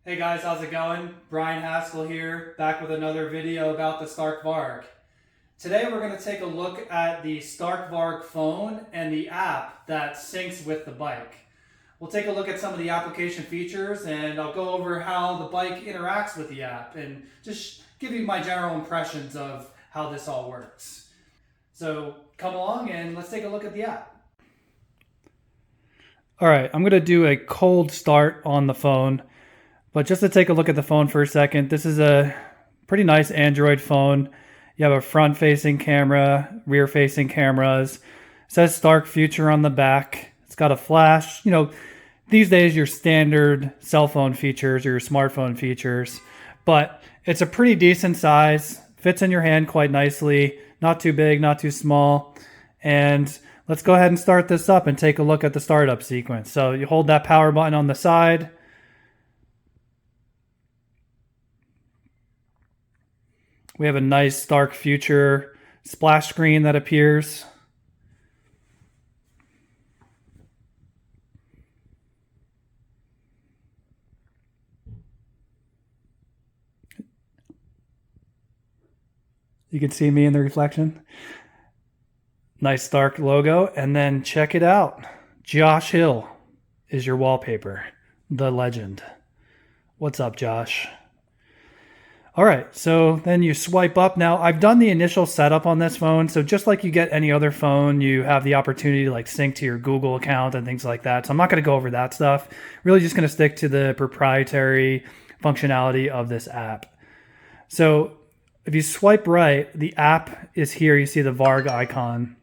Hey guys, how's it going? Brian Haskell here, back with another video about the Stark Varg. Today we're going to take a look at the Stark Varg phone and the app that syncs with the bike. We'll take a look at some of the application features and I'll go over how the bike interacts with the app and just give you my general impressions of how this all works. So come along and let's take a look at the app. Alright, I'm going to do a cold start on the phone. But just to take a look at the phone for a second, this is a pretty nice Android phone. You have a front-facing camera, rear-facing cameras. It says Stark Future on the back. It's got a flash. You know, these days your standard cell phone features or your smartphone features. But it's a pretty decent size. Fits in your hand quite nicely. Not too big, not too small. And let's go ahead and start this up and take a look at the startup sequence. So you hold that power button on the side. We have a nice Stark Future splash screen that appears. You can see me in the reflection. Nice Stark logo. And then check it out. Josh Hill is your wallpaper. The legend. What's up, Josh? All right, so then you swipe up. Now, I've done the initial setup on this phone. So just like you get any other phone, you have the opportunity to like sync to your Google account and things like that. So I'm not going to go over that stuff. Really just going to stick to the proprietary functionality of this app. So if you swipe right, the app is here. You see the Varg icon.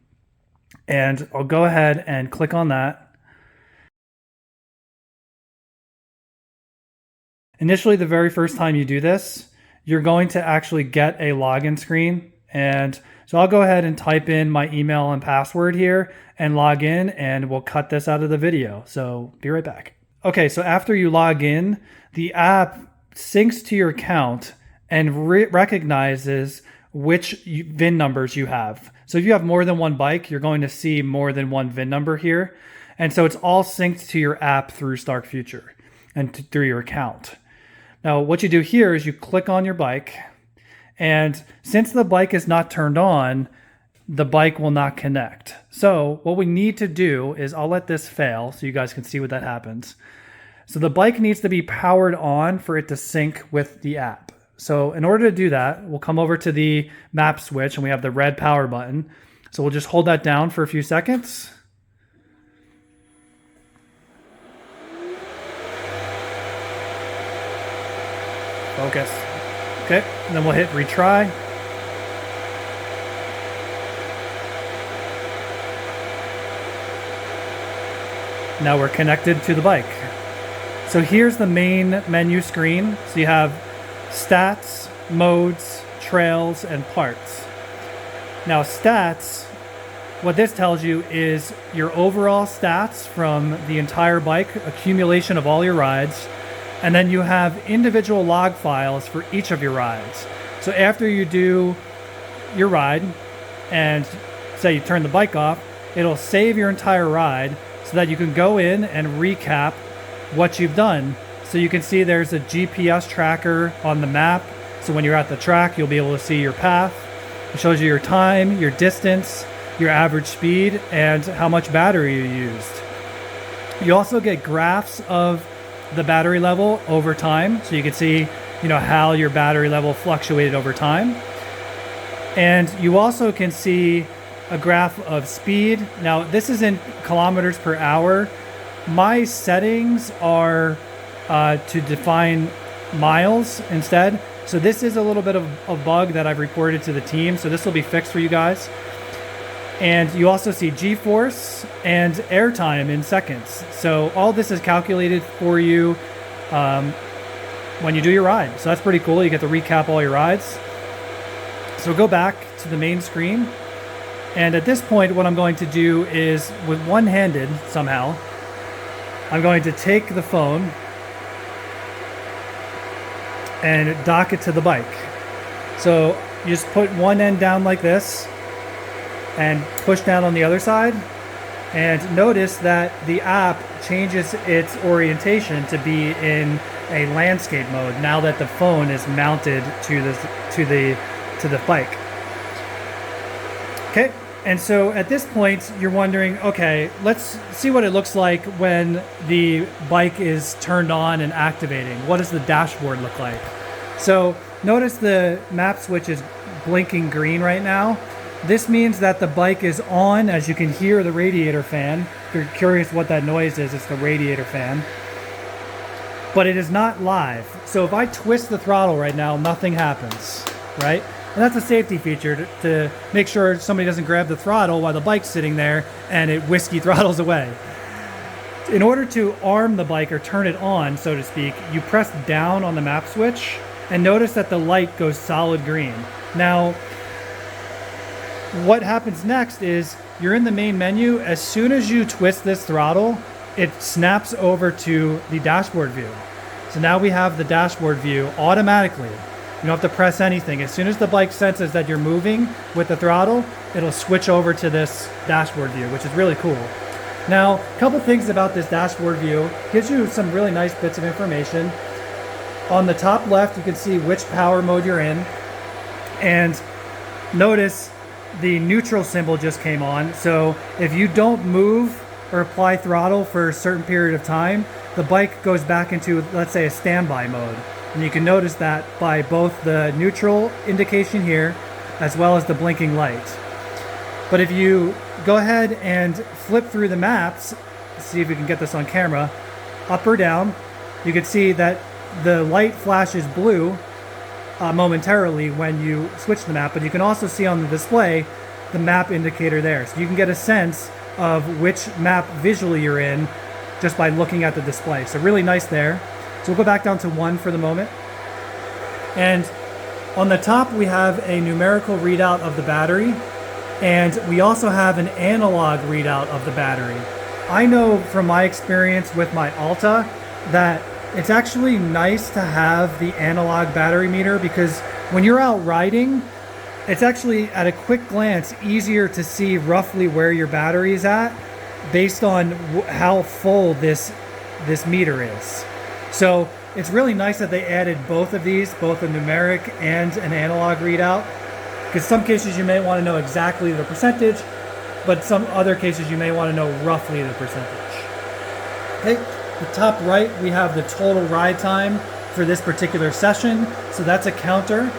And I'll go ahead and click on that. Initially, the very first time you do this, you're going to actually get a login screen. And so I'll go ahead and type in my email and password here and log in, and we'll cut this out of the video. So be right back. Okay, so after you log in, the app syncs to your account and recognizes which VIN numbers you have. So if you have more than one bike, you're going to see more than one VIN number here. And so it's all synced to your app through Stark Future and through your account. Now, what you do here is you click on your bike, and since the bike is not turned on, the bike will not connect. So what we need to do is, I'll let this fail so you guys can see what that happens. So the bike needs to be powered on for it to sync with the app. So in order to do that, we'll come over to the map switch, and we have the red power button. So we'll just hold that down for a few seconds. Focus. Okay, and then we'll hit retry. Now we're connected to the bike. So here's the main menu screen. So you have stats, modes, trails, and parts. Now stats, what this tells you is your overall stats from the entire bike, accumulation of all your rides. And then you have individual log files for each of your rides. So after you do your ride and say you turn the bike off, it'll save your entire ride so that you can go in and recap what you've done. So you can see there's a GPS tracker on the map. So when you're at the track, you'll be able to see your path. It shows you your time, your distance, your average speed, and how much battery you used. You also get graphs of the battery level over time, so you can see, you know, how your battery level fluctuated over time. And you also can see a graph of speed. Now this is in kilometers per hour. My settings are to define miles instead. So this is a little bit of a bug that I've reported to the team, so this will be fixed for you guys. And you also see G-force and airtime in seconds. So all this is calculated for you when you do your ride. So that's pretty cool. You get to recap all your rides. So go back to the main screen. And at this point, what I'm going to do is, with one-handed somehow, I'm going to take the phone and dock it to the bike. So you just put one end down like this and push down on the other side, and notice that the app changes its orientation to be in a landscape mode now that the phone is mounted to the bike. Okay, and so at this point you're wondering, okay, let's see what it looks like when the bike is turned on and activating. What does the dashboard look like? So notice the map switch is blinking green right now. This means that the bike is on, as you can hear the radiator fan. If you're curious what that noise is, it's the radiator fan. But it is not live. So if I twist the throttle right now, nothing happens, right? And that's a safety feature to make sure somebody doesn't grab the throttle while the bike's sitting there and it whiskey throttles away. In order to arm the bike or turn it on, so to speak, you press down on the map switch and notice that the light goes solid green. Now, what happens next is you're in the main menu. As soon as you twist this throttle, it snaps over to the dashboard view. So now we have the dashboard view automatically. You don't have to press anything. As soon as the bike senses that you're moving with the throttle, it'll switch over to this dashboard view, which is really cool. Now, a couple things about this dashboard view. Gives you some really nice bits of information. On the top left, you can see which power mode you're in. And notice the neutral symbol just came on. So if you don't move or apply throttle for a certain period of time, the bike goes back into, let's say, a standby mode. And you can notice that by both the neutral indication here, as well as the blinking light. But if you go ahead and flip through the maps, see if we can get this on camera, up or down, you can see that the light flashes blue momentarily when you switch the map, but you can also see on the display the map indicator there. So you can get a sense of which map visually you're in just by looking at the display. So really nice there. So we'll go back down to 1 for the moment. And on the top, we have a numerical readout of the battery, and we also have an analog readout of the battery. I know from my experience with my Alta that it's actually nice to have the analog battery meter, because when you're out riding, it's actually at a quick glance easier to see roughly where your battery is at based on how full this meter is. So it's really nice that they added both of these, both a numeric and an analog readout, because some cases you may want to know exactly the percentage, but some other cases you may want to know roughly the percentage. Okay, the top right, we have the total ride time for this particular session. So that's a counter.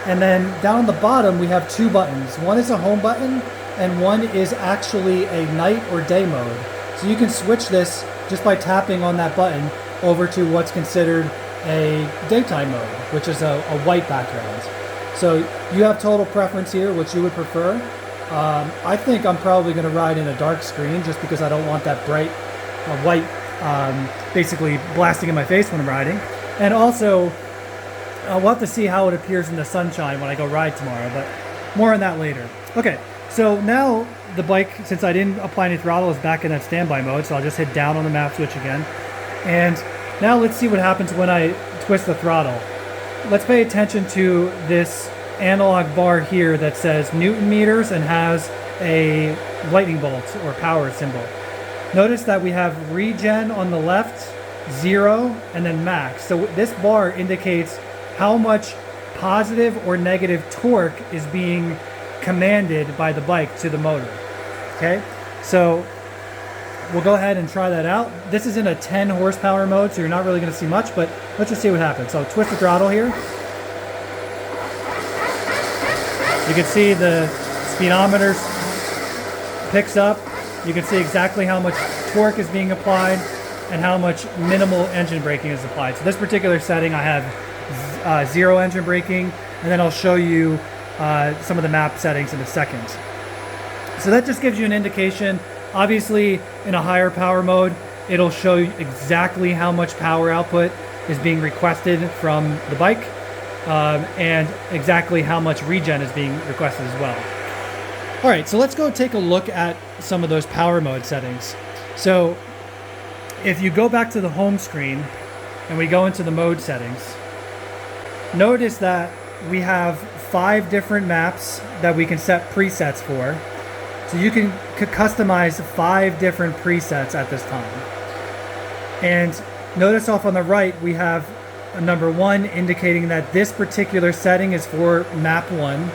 And then down the bottom, we have 2 buttons. One is a home button, and one is actually a night or day mode. So you can switch this just by tapping on that button over to what's considered a daytime mode, which is a white background. So you have total preference here, which you would prefer. I think I'm probably going to ride in a dark screen just because I don't want that bright white basically blasting in my face when I'm riding. And also, we'll have to see how it appears in the sunshine when I go ride tomorrow, but more on that later. Okay, so now the bike, since I didn't apply any throttle, is back in that standby mode, so I'll just hit down on the map switch again. And now let's see what happens when I twist the throttle. Let's pay attention to this analog bar here that says Newton meters and has a lightning bolt or power symbol. Notice that we have regen on the left, 0, and then max. So this bar indicates how much positive or negative torque is being commanded by the bike to the motor. Okay, so we'll go ahead and try that out. This is in a 10 horsepower mode, so you're not really going to see much, but let's just see what happens. So twist the throttle here. You can see the speedometer picks up. You can see exactly how much torque is being applied and how much minimal engine braking is applied. So this particular setting, I have 0 engine braking, and then I'll show you some of the map settings in a second. So that just gives you an indication. Obviously, in a higher power mode, it'll show you exactly how much power output is being requested from the bike, and exactly how much regen is being requested as well. All right, so let's go take a look at some of those power mode settings. So if you go back to the home screen and we go into the mode settings, notice that we have 5 different maps that we can set presets for. So you can customize 5 different presets at this time. And notice off on the right, we have a number 1 indicating that this particular setting is for map 1,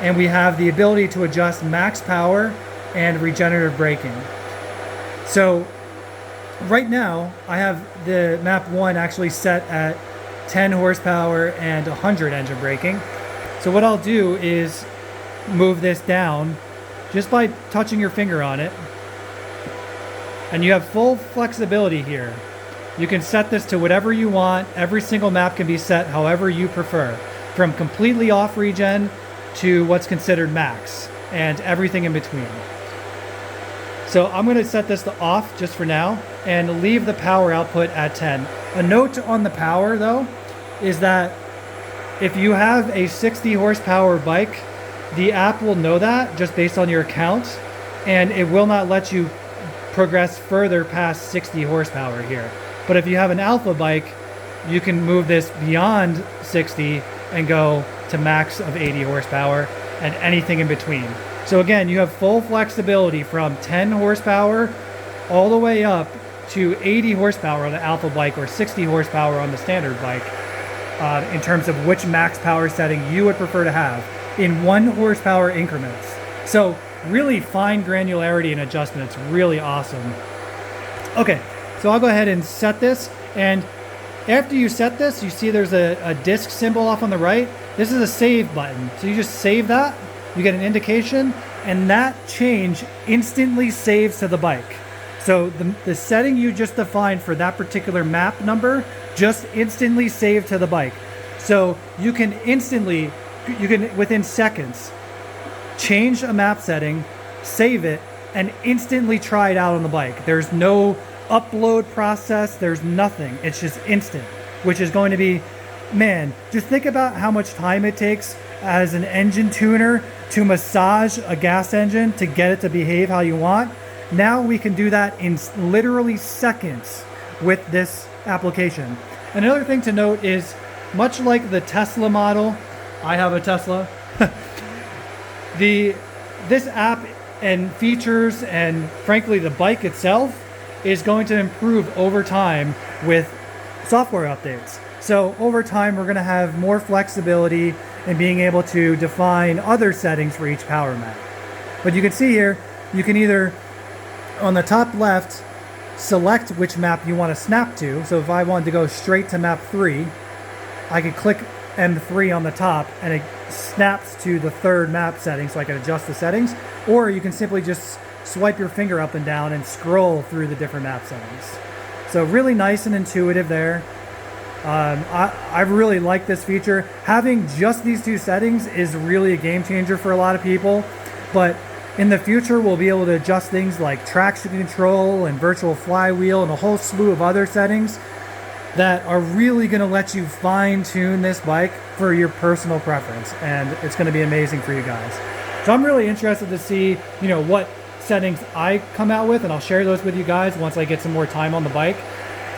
and we have the ability to adjust max power and regenerative braking. So right now I have the map 1 actually set at 10 horsepower and 100 engine braking. So what I'll do is move this down just by touching your finger on it, and you have full flexibility here. You can set this to whatever you want. Every single map can be set however you prefer, from completely off regen to what's considered max and everything in between. So I'm going to set this to off just for now and leave the power output at 10. A note on the power though is that if you have a 60 horsepower bike, the app will know that just based on your account, and it will not let you progress further past 60 horsepower here. But if you have an alpha bike, you can move this beyond 60 and go to max of 80 horsepower and anything in between. So again, you have full flexibility from 10 horsepower all the way up to 80 horsepower on the alpha bike or 60 horsepower on the standard bike, in terms of which max power setting you would prefer to have in 1 horsepower increments. So really fine granularity and adjustment. It's really awesome. Okay, so I'll go ahead and set this, and after you set this, you see there's a disc symbol off on the right. This is a save button. So you just save that, you get an indication, and that change instantly saves to the bike. So the setting you just defined for that particular map number just instantly save to the bike. So you can instantly, within seconds, change a map setting, save it, and instantly try it out on the bike. There's no upload process, there's nothing. It's just instant, which is going to be, man, just think about how much time it takes as an engine tuner to massage a gas engine to get it to behave how you want. Now we can do that in literally seconds with this application. Another thing to note is, much like the Tesla model, I have a Tesla, this app and features and frankly the bike itself is going to improve over time with software updates. So over time we're going to have more flexibility in being able to define other settings for each power map. But you can see here, you can either on the top left select which map you want to snap to. So if I wanted to go straight to map 3, I could click M3 on the top and it snaps to the 3rd map setting, so I can adjust the settings. Or you can simply just swipe your finger up and down and scroll through the different map settings. So really nice and intuitive there. I really like this feature. Having just these 2 settings is really a game changer for a lot of people, but in the future we'll be able to adjust things like traction control and virtual flywheel and a whole slew of other settings that are really going to let you fine-tune this bike for your personal preference, and it's going to be amazing for you guys. So I'm really interested to see, what settings I come out with, and I'll share those with you guys once I get some more time on the bike.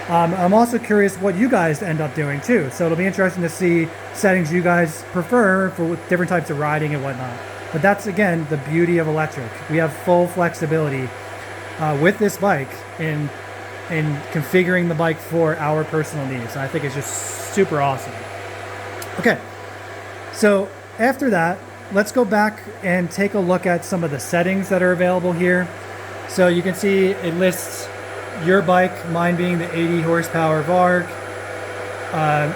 I'm also curious what you guys end up doing too, so it'll be interesting to see settings you guys prefer for different types of riding and whatnot. But that's, again, the beauty of electric. We have full flexibility with this bike in configuring the bike for our personal needs. And I think it's just super awesome. Okay, so after that, let's go back and take a look at some of the settings that are available here. So you can see it lists your bike, mine being the 80 horsepower Varg.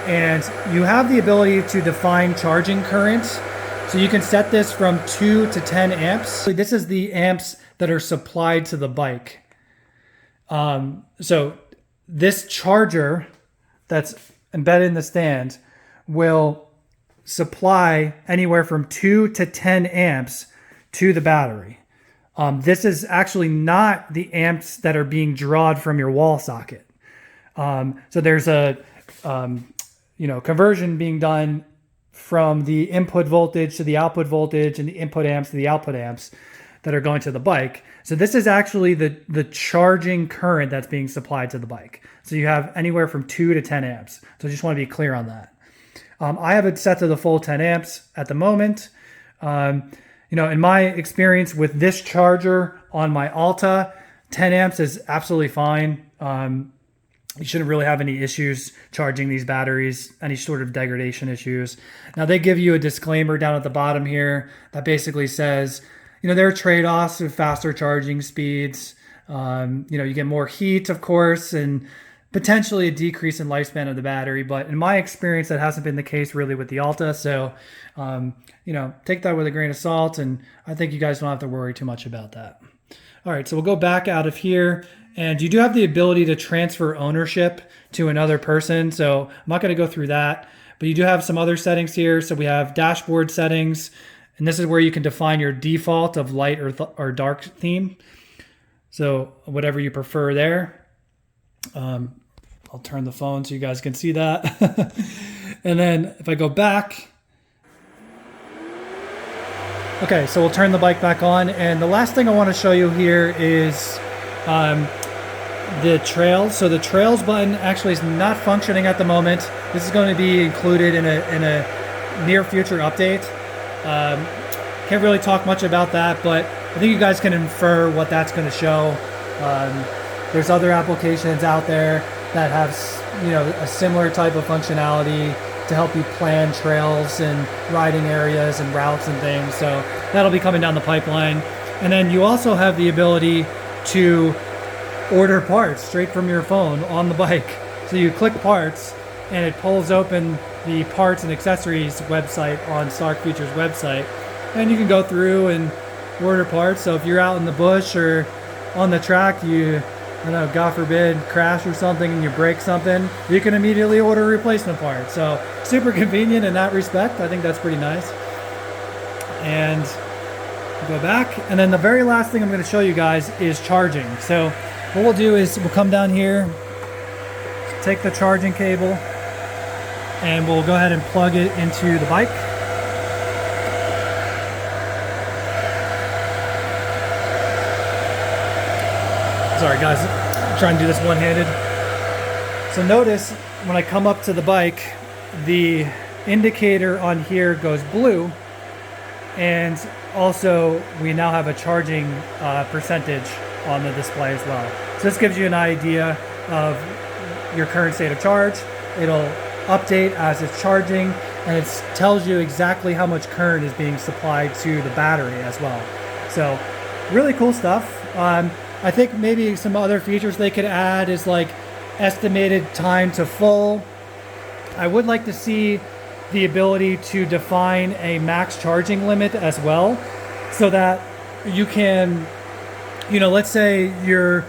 And you have the ability to define charging current. So you can set this from 2 to 10 amps. This is the amps that are supplied to the bike. So this charger that's embedded in the stand will supply anywhere from 2 to 10 amps to the battery. This is actually not the amps that are being drawn from your wall socket. So there's a conversion being done from the input voltage to the output voltage and the input amps to the output amps that are going to the bike. So this is actually the charging current that's being supplied to the bike. So you have anywhere from 2 to 10 amps. So I just want to be clear on that. I have it set to the full 10 amps at the moment. In my experience with this charger on my Alta, 10 amps is absolutely fine. You shouldn't really have any issues charging these batteries, any sort of degradation issues. Now they give you a disclaimer down at the bottom here that basically says, there are trade-offs with faster charging speeds. You get more heat, of course, and potentially a decrease in lifespan of the battery. But in my experience, that hasn't been the case really with the Alta. So, take that with a grain of salt. And I think you guys don't have to worry too much about that. All right, so we'll go back out of here. And you do have the ability to transfer ownership to another person. So I'm not going to go through that, but you do have some other settings here. So we have dashboard settings, and this is where you can define your default of light or dark theme. So whatever you prefer there. I'll turn the phone so you guys can see that. And then if I go back, okay, so we'll turn the bike back on. And the last thing I want to show you here is the trails. So the trails button actually is not functioning at the moment. This is going to be included in a near future update. Can't really talk much about that, but I think you guys can infer what that's going to show. There's other applications out there that have a similar type of functionality to help you plan trails and riding areas and routes and things. So that'll be coming down the pipeline. And then you also have the ability to order parts straight from your phone on the bike. So you click parts and it pulls open the parts and accessories website on Stark Features website, and you can go through and order parts. So if you're out in the bush or on the track, God forbid, crash or something and you break something, you can immediately order a replacement part. So super convenient in that respect. I think that's pretty nice. And go back, and then the very last thing I'm going to show you guys is charging. So what we'll do is we'll come down here, take the charging cable, and we'll go ahead and plug it into the bike. Sorry guys, I'm trying to do this one-handed. So notice when I come up to the bike, the indicator on here goes blue, and also we now have a charging percentage on the display as well. So this gives you an idea of your current state of charge. It'll update as it's charging, and it tells you exactly how much current is being supplied to the battery as well. So really cool stuff. I think maybe some other features they could add is like estimated time to full. I would like to see the ability to define a max charging limit as well, so that you can, let's say you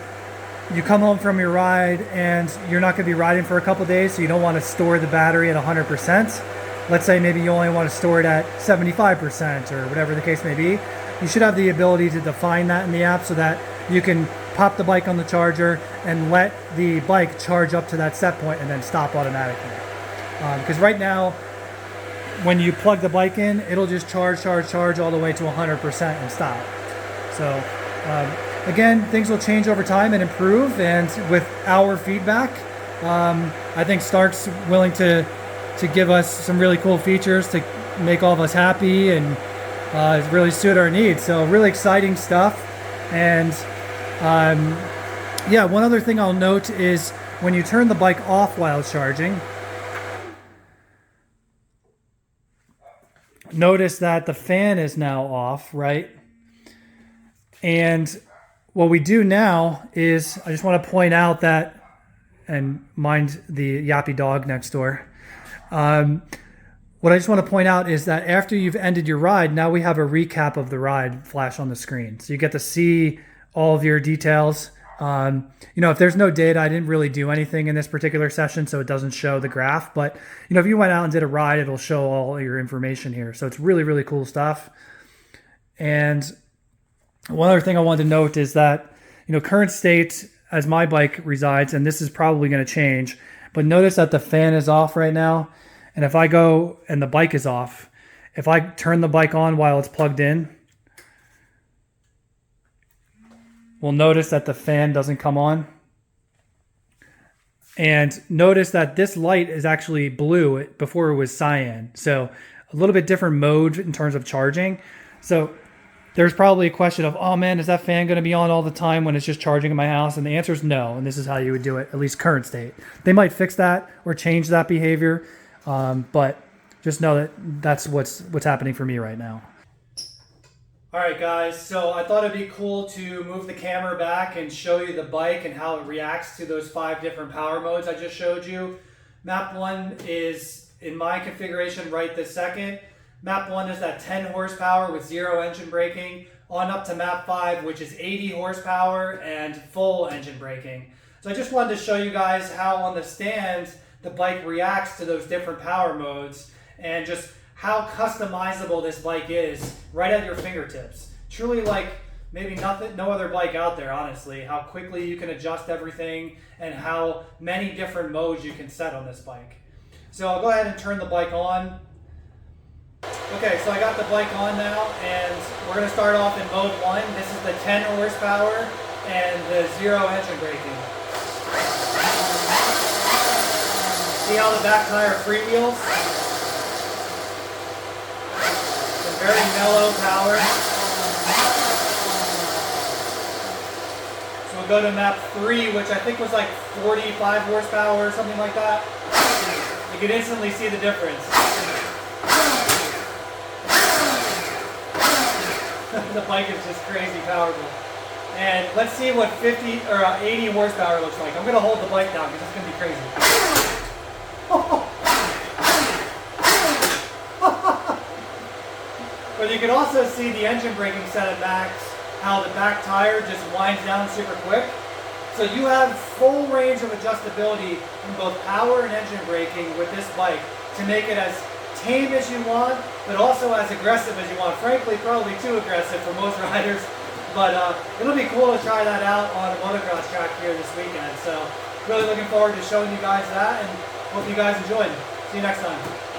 come home from your ride and you're not going to be riding for a couple days, so you don't want to store the battery at 100%. Let's say maybe you only want to store it at 75% or whatever the case may be. You should have the ability to define that in the app so that you can pop the bike on the charger and let the bike charge up to that set point and then stop automatically. Because right now, when you plug the bike in, it'll just charge all the way to 100% and stop. So again, things will change over time and improve, and with our feedback, I think Stark's willing to give us some really cool features to make all of us happy and really suit our needs. So really exciting stuff. And one other thing I'll note is when you turn the bike off while charging, notice that the fan is now off, right? And what we do now is, I just want to point out that, and mind the yappy dog next door. What I just want to point out is that after you've ended your ride, now we have a recap of the ride flash on the screen. So you get to see all of your details. If there's no data, I didn't really do anything in this particular session, so it doesn't show the graph. But, if you went out and did a ride, it'll show all your information here. So it's really, really cool stuff. And one other thing I wanted to note is that, current state as my bike resides, and this is probably going to change, but notice that the fan is off right now. And if I go and the bike is off, if I turn the bike on while it's plugged in, we'll notice that the fan doesn't come on. And notice that this light is actually blue before it was cyan. So a little bit different mode in terms of charging. So There's probably a question of, oh man, is that fan going to be on all the time when it's just charging in my house? And the answer is no. And this is how you would do it, at least current state. They might fix that or change that behavior, but just know that that's what's happening for me right now. All right, guys, so I thought it'd be cool to move the camera back and show you the bike and how it reacts to those 5 different power modes I just showed you. Map 1 is in my configuration right this second. Map 1 is that 10 horsepower with 0 engine braking, on up to map 5, which is 80 horsepower and full engine braking. So I just wanted to show you guys how on the stand the bike reacts to those different power modes and just how customizable this bike is right at your fingertips. Truly like maybe no other bike out there, honestly, how quickly you can adjust everything and how many different modes you can set on this bike. So I'll go ahead and turn the bike on. Okay, so I got the bike on now, and we're going to start off in mode 1. This is the 10 horsepower and the 0 engine braking. See how the back tire freewheels? Very mellow power. So we'll go to map 3, which I think was like 45 horsepower or something like that. You can instantly see the difference. The bike is just crazy powerful. And let's see what 50 or 80 horsepower looks like. I'm going to hold the bike down because it's going to be crazy. But you can also see the engine braking set at max, how the back tire just winds down super quick. So you have full range of adjustability in both power and engine braking with this bike to make it as tame as you want, but also as aggressive as you want. Frankly, probably too aggressive for most riders, but it'll be cool to try that out on a motocross track here this weekend. So really looking forward to showing you guys that, and hope you guys enjoyed. See you next time.